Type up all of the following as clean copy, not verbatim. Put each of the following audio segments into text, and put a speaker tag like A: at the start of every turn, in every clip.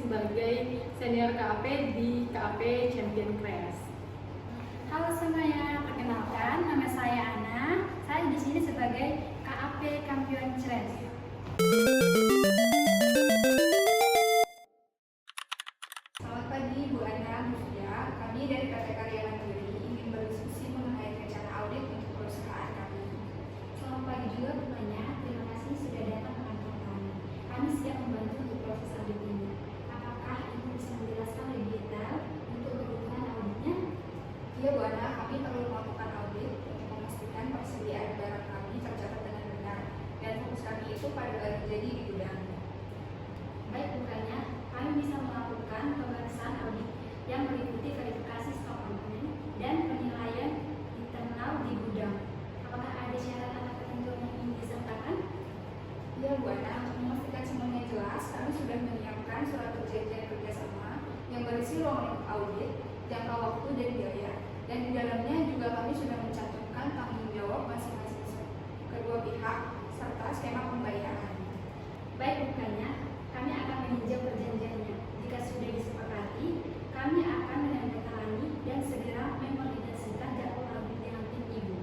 A: sebagai senior KAP di KAP Champion Crash.
B: Halo semuanya, perkenalkan nama saya Ana. Saya di sini sebagai KAP Champion Crash.
C: Selamat pagi Bu Ana, Bu Fia. Kami dari PT Karya Mandiri ingin berdiskusi mengenai rencana audit untuk perusahaan kami.
B: Selamat pagi juga Bu Manya. Terima kasih sudah datang ke kantor kami. Kami siap membantu untuk proses audit ini. Apakah Ibu bisa menjelaskan lebih detail untuk kebutuhan auditnya?
C: Iya Bu Ana, kami perlu melakukan audit untuk memastikan persediaan barang kami tercatat dengan benar dan fokus kami itu pada barang jadi di gudang.
B: Baik Bu Manya, kami bisa melakukan pemeriksaan audit yang meliputi verifikasi stok komponen dan penilaian internal di gudang. Apakah ada syarat atau ketentuan yang ingin disertakan?
C: Iya Bu Ana, untuk memastikan semuanya jelas, kami sudah menyiapkan surat perjanjian kerjasama yang berisi ruang audit, jangka waktu dan biaya, dan di dalamnya juga kami sudah mencantumkan tanggung jawab masing-masing kedua pihak serta skema pembayaran.
B: Baik Bu Manya, kami akan meninjau perjanjiannya. Jika sudah disepakati, kami akan menandatangani dan segera memkoordinasikan jadwal audit dengan tim Ibu.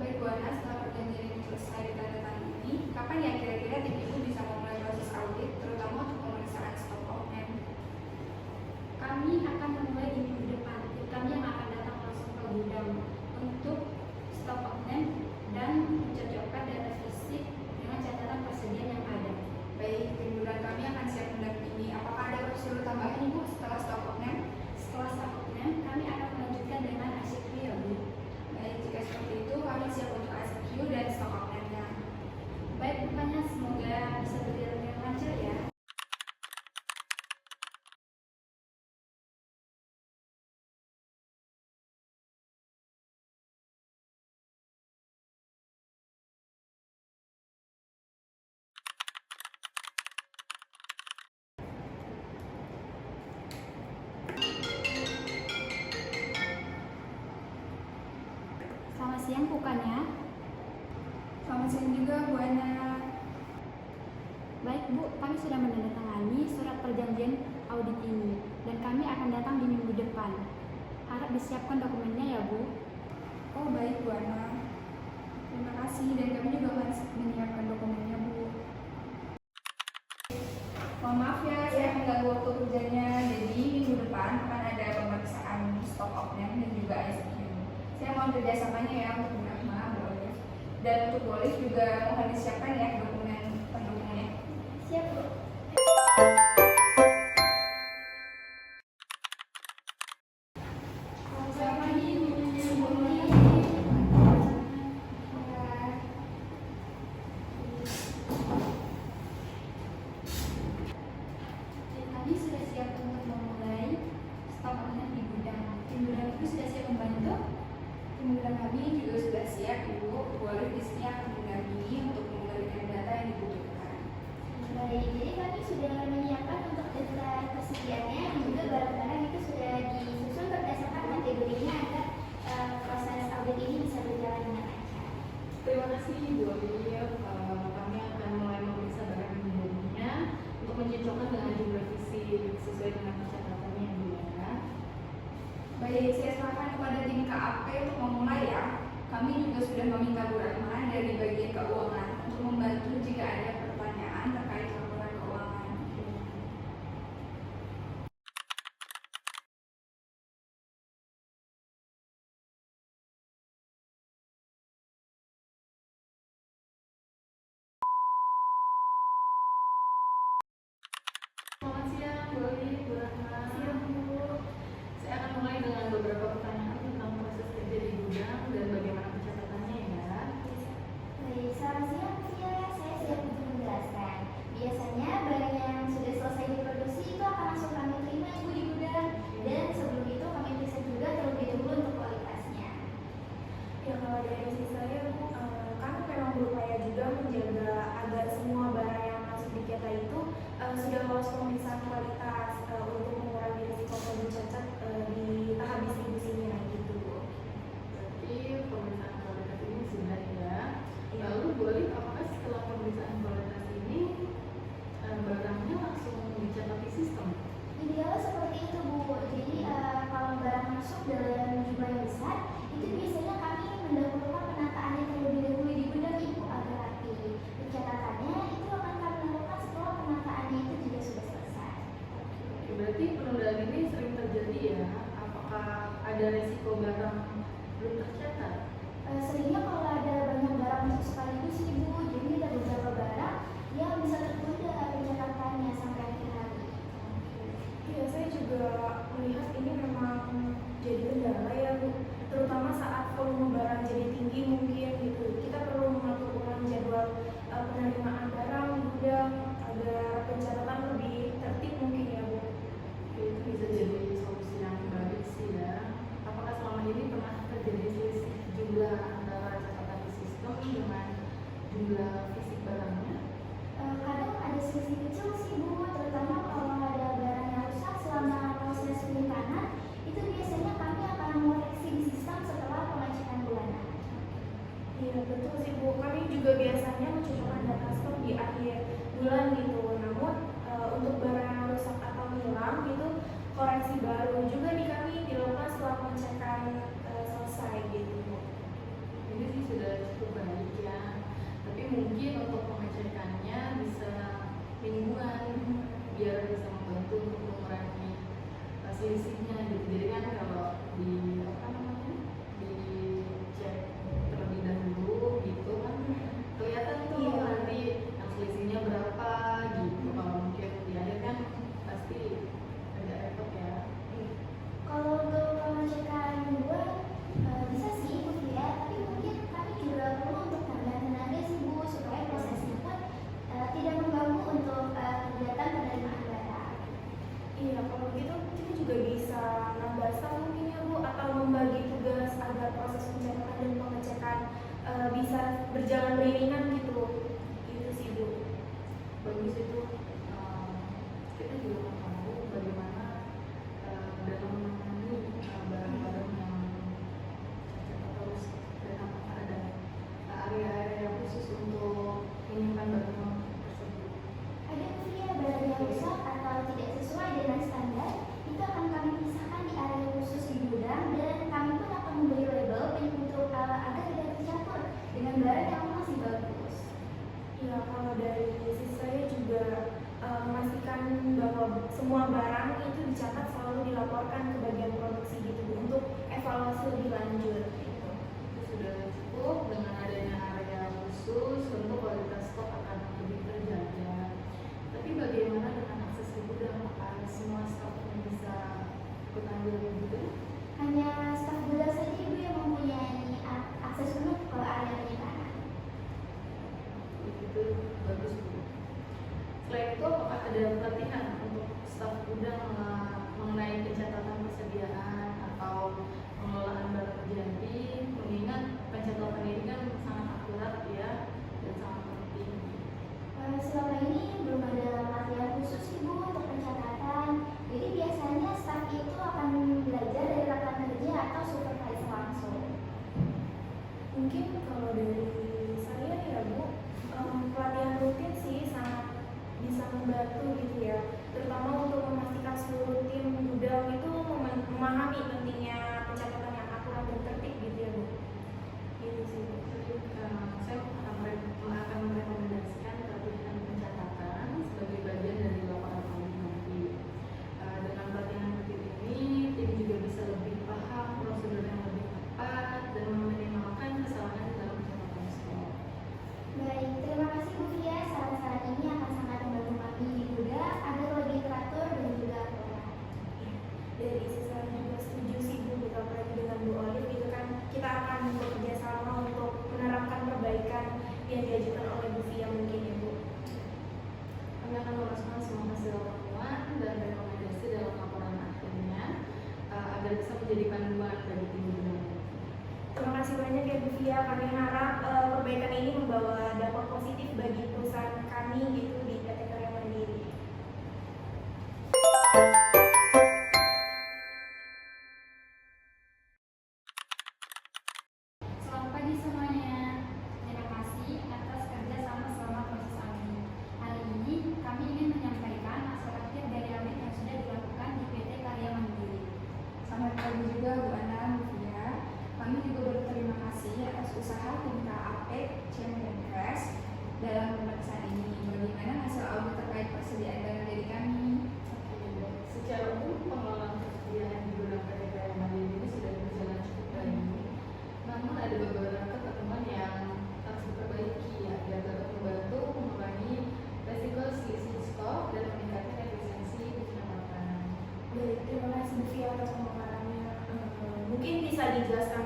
C: Baik Bu Ana, setelah perjanjian ini selesai ditandatangani, kapan ya kira-kira tim Ibu bisa memulai proses audit, terutama untuk pemeriksaan stok komponen?
B: Kami akan memulai di minggu depan. Tim kami yang akan datang langsung ke gudang untuk stok komponen dan mencocokkan data fisik dengan catatan persediaan yang ada.
C: Baik, tim gudang kami akan siap mendampingi. Apakah ada prosedur tambahan Ibu setelah stok komponen?
B: Setelah stok komponen, kami akan melanjutkan dengan ICQ ya Bu.
C: Baik, jika seperti itu kami siap untuk ICQ dan stok komponennya.
B: Baik Bu Manya, semoga bisa berjalan dengan lancar ya. Selamat siang Bu Manya.
C: Selamat siang juga Bu Ana.
B: Baik Bu, kami sudah menandatangani surat perjanjian audit ini dan kami akan datang di minggu depan. Harap disiapkan dokumennya ya Bu.
C: Oh baik Bu Ana. Terima kasih dan kami juga akan menyiapkan dokumennya Bu. Mohon maaf ya, saya mengganggu waktu kerjanya. Jadi minggu depan akan ada pemeriksaan stok komponen dan juga ICQ. Saya mohon kerjasamanya ya untuk Bu Rahma, Bu Olive. Dan untuk Bu Olive juga mohon disiapkan ya dokumen pendukungnya.
B: Siap Bu.
C: Selamat pagi Bu.
B: Kami sudah siap untuk memulai stok komponen di gudang. Tim gudang itu sudah siap membantu.
C: Tim gudang kami juga sudah siap Ibu. Bu Olive di sini akan mendampingi untuk memberikan
A: Berarti penundaan ini sering terjadi ya? Apakah ada resiko barang belum tercatat?
B: Seringnya kalau ada banyak barang masuk sekaligus sih Bu, jadi ada beberapa barang yang bisa tertunda pencatatannya sampai akhir hari.
C: Iya, saya juga melihat ini memang jadi kendala ya Bu, terutama saat volume barang jadi tinggi mungkin gitu. Kita perlu mengatur ulang jadwal penerimaan barang di gudang agar pencatatan lebih tertib mungkin ya Bu.
A: Itu bisa jadi solusi yang baik sih ya. Apakah selama ini pernah terjadi selisih jumlah antara catatan di sistem dengan jumlah fisik barangnya?
B: Kadang ada selisih kecil sih Bu, terutama kalau ada barang yang rusak selama proses penyimpanan, itu biasanya kami akan mengoreksi di sistem setelah pengecekan bulanan.
C: Iya betul sih Bu, kami juga biasanya mencocokkan data stok di akhir bulan gitu. Namun untuk barang yang rusak atau hilang itu koreksi baru juga di kami dilakukan setelah pengecekan selesai gitu Bu.
A: Ini sih sudah cukup baik ya. Tapi mungkin untuk pengecekannya bisa mingguan biar bisa membantu untuk mengurangi selisihnya gitu. Jadi kan kalau di apa namanya dicek terlebih dahulu gitu kan kelihatan tuh
C: Iya.
A: nanti yang selisihnya berapa gitu. Kalau mungkin di akhir kan pasti agak repot ya.
B: Kalau untuk pengecekan dua bisa sih Bu ya, tapi mungkin kami juga perlu untuk tambah tenaga sih Bu supaya prosesnya pun tidak mengganggu untuk kegiatan penerimaan barang.
C: Iya, kalau gitu kita juga bisa nambah staff mungkin ya Bu, atau membagi tugas agar proses pencatatan dan pengecekan bisa berjalan beriringan gitu. Gitu sih Bu.
A: Bagus itu. Kita juga mau tahu bagaimana dalam menangani barang-barang yang cacat atau rusak dan apakah ada area-area khusus untuk menyimpan barang tersebut.
B: Ada ya barang yang rusak atau tidak sesuai dengan standar, itu akan kami pisahkan di area khusus di gudang dan kami pun akan memberi label untuk agar tidak tercampur dengan barang yang masih bagus.
C: Iya, kalau dari sisi saya juga memastikan bahwa semua barang itu dicatat selalu dilaporkan ke bagian produksi gitu Bu, untuk evaluasi lebih lanjut gitu.
A: Itu sudah cukup dengan adanya area khusus untuk kualitas stok akan lebih terjaga. Tapi bagaimana dengan akses ke gudang? Apakah semua stoknya bisa ikut ambil ke gudang?
B: Hanya staf gudang saja Ibu yang mempunyai akses penuh ke area penyimpanan.
A: Itu bagus Bu. Selain itu apakah ada pelatihan untuk staf gudang mengenai pencatatan persediaan atau pengelolaan barang jadi, mengingat pencatatan ini kan sangat akurat ya dan sangat penting.
B: Selama ini belum ada latihan khusus Ibu untuk pencatatan. Jadi biasanya staf itu akan belajar dari rekan kerja atau supervisor langsung.
C: Mungkin kalau dari saya ya Bu, pelatihan rutin sih sangat bisa membantu gitu ya, terutama untuk memastikan seluruh tim gudang itu memahami pentingnya pencatatan yang akurat dan tertib gitu ya Bu. Gitu sih Bu.
A: Saya akan merekomendasikan pelatihan pencatatan sebagai bagian dari laporan audit nanti. Dengan pelatihan rutin ini, tim juga bisa lebih paham prosedur yang lebih tepat dan meminimalkan kesalahan dalam pencatatan stok.
B: Baik, terima kasih Bu Fia. Saran-saran ini akan sangat membantu kami di gudang agar lebih teratur dan juga akurat.
C: Dari sisi saya juga setuju sih Bu, apalagi dengan Bu Olive gitu kan, kita akan bekerja sama untuk menerapkan perbaikan yang diajukan oleh Bu Fia mungkin ya Bu.
A: Kami akan meluruskan semua hasil temuan dan rekomendasi dalam laporan akhirnya agar bisa menjadi panduan bagi tim gudang.
C: Terima kasih banyak ya Bu Fia, kami harap perbaikan ini membawa dampak positif bagi perusahaan kami gitu di PT Karya Mandiri.
B: Selamat pagi semuanya. Terima kasih atas kerja sama selama proses audit. Hari ini kami ingin menyampaikan hasil akhir dari audit yang sudah dilakukan di PT Karya Mandiri.
C: Selamat pagi juga Bu Ana, Bu Fia. Kami juga berterima kasih atas usaha tim KAP, CM dan Crash dalam pemeriksaan ini. Bagaimana hasil audit terkait persediaan dana dari kami?
A: Secara pengelolaan persediaan di gudang PT KAI Mandiri ini sudah berjalan cukup baik. Namun ada beberapa ketentuan yang harus diperbaiki agar dapat membantu mengurangi resiko selisih stok dan meningkatkan efisiensi penyelamatan.
D: Baik, terima kasih Bu Fia atas pemaparannya. Mungkin bisa dijelaskan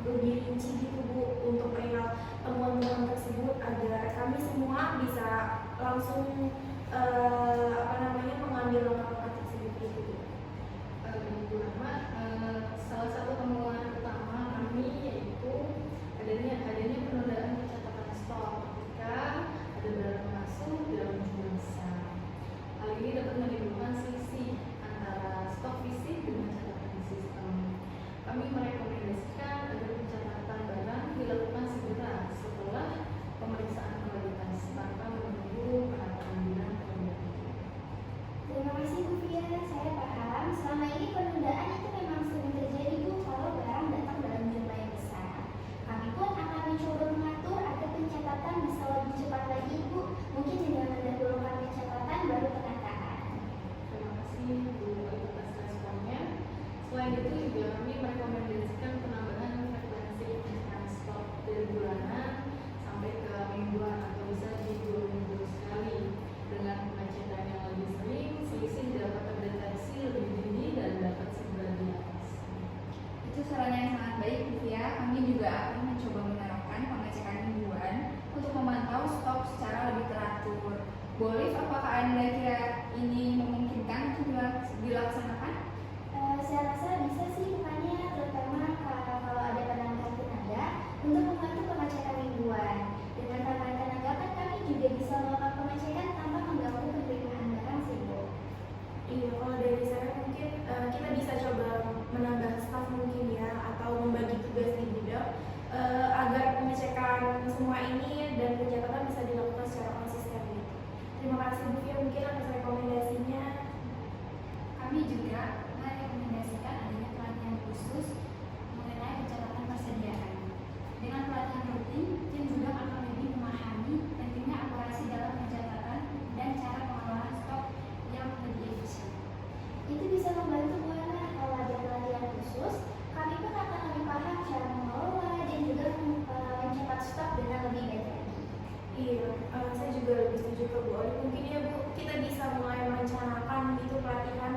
D: lebih rinci gitu Bu untuk perihal temuan-temuan tersebut agar kami semua bisa langsung mengambil langkah-langkah tersebut gitu.
A: Bu Rahma, salah satu temuan utama kami yaitu adanya penundaan pencatatan stok ketika ada barang masuk dalam jumlah besar. Hal ini dapat menimbulkan selisih antara stok fisik dengan catatan di sistem. Kami merekomendasikan agar pencatatan barang dilakukan segera setelah pemeriksaan kualitas tanpa menunggu penandatanganan terlebih dahulu.
B: Terima kasih Bu Fia, saya paham. Selama ini penundaan itu memang sering terjadi Bu kalau barang datang dalam jumlah yang besar. Kami pun akan mencoba mengatur agar pencatatan bisa lebih cepat lagi Bu. Mungkin dengan mendahulukan pencatatan baru pendataan.
A: Terima kasih Bu atas responnya. Selain itu juga kami merekomendasikan penambahan frekuensi pengecekan stok dari bulanan sampai ke mingguan atau bisa di 2 minggu sekali. Dengan pengecekan yang lebih sering, selisih dapat terdeteksi lebih dini dan dapat segera diatasi.
C: Itu saran yang sangat baik Bu Fia. Kami juga akan mencoba menerapkan pengecekan mingguan untuk memantau stok secara lebih teratur. Boleh, apakah Anda kira ini memungkinkan untuk dilaksanakan?
B: Saya rasa bisa sih bukannya, terutama kalau ada penambahan tenaga untuk membantu pengecekan mingguan. Dengan tambahan tenaga kan kami juga bisa melakukan pengecekan tanpa mengganggu penerimaan barang sih Bu.
D: Iya, kalau dari saya mungkin kita bisa coba menambah staf mungkin ya, atau membagi tugas di gudang agar pengecekan semua ini dan pencatatan bisa dilakukan secara konsisten gitu. Terima kasih Bu Fia mungkin atas rekomendasinya.
B: Kami juga merekomendasikan adanya pelatihan khusus mengenai pencatatan persediaan. Dengan pelatihan rutin, tim gudang akan lebih memahami pentingnya akurasi dalam pencatatan dan cara pengelolaan stok yang lebih efisien. Itu bisa membantu Bu Ana kalau ada pelatihan khusus. Kami pun akan lebih paham cara mengelola dan juga mencatat stok dengan lebih baik lagi.
D: Iya, saya juga lebih setuju ke Bu Oli. Mungkin ya Bu, kita bisa mulai merencanakan itu pelatihan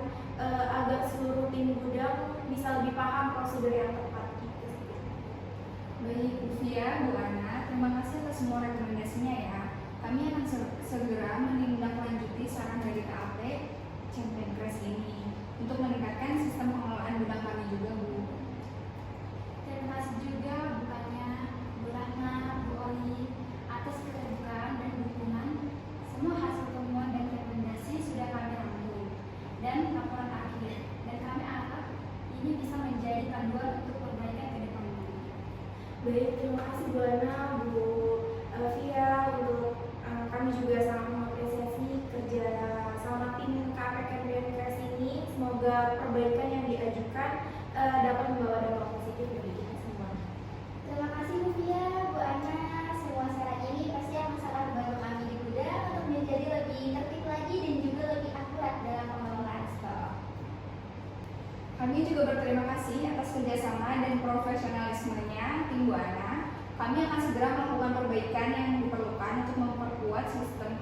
D: agar seluruh tim gudang bisa lebih paham prosedur yang tepat gitu sih.
C: Baik Bu Fia, Bu Ana, terima kasih atas semua rekomendasinya ya. Kami akan segera menindaklanjuti saran dari KAP Champion ini untuk meningkatkan sistem pengelolaan gudang kami juga Bu.
B: Terima kasih juga bukannya Bu Rahma, Bu Oli atas keterbukaan dan dukungan. Semua hasil temuan dan rekomendasi sudah kami rangkum dan laporan akhir, dan kami harap ini bisa menjadi panduan untuk perbaikan ke depannya.
D: Baik, terima kasih Bu Ana, Bu Fia. Untuk kami juga sangat mengapresiasi kerja sama tim KPK Kreasi ini. Semoga perbaikan yang diajukan dapat membawa dampak positif bagi kita semua.
B: Terima kasih Bu Fia, Bu Ana. Semua saran ini pasti akan sangat membantu kami di gudang untuk menjadi lebih tertib lagi dan juga lebih akurat dalam pengelolaan stok.
C: Kami juga berterima kasih atas kerjasama dan profesionalismenya tim Bu Ana. Kami akan segera melakukan perbaikan yang diperlukan untuk memperkuat sistem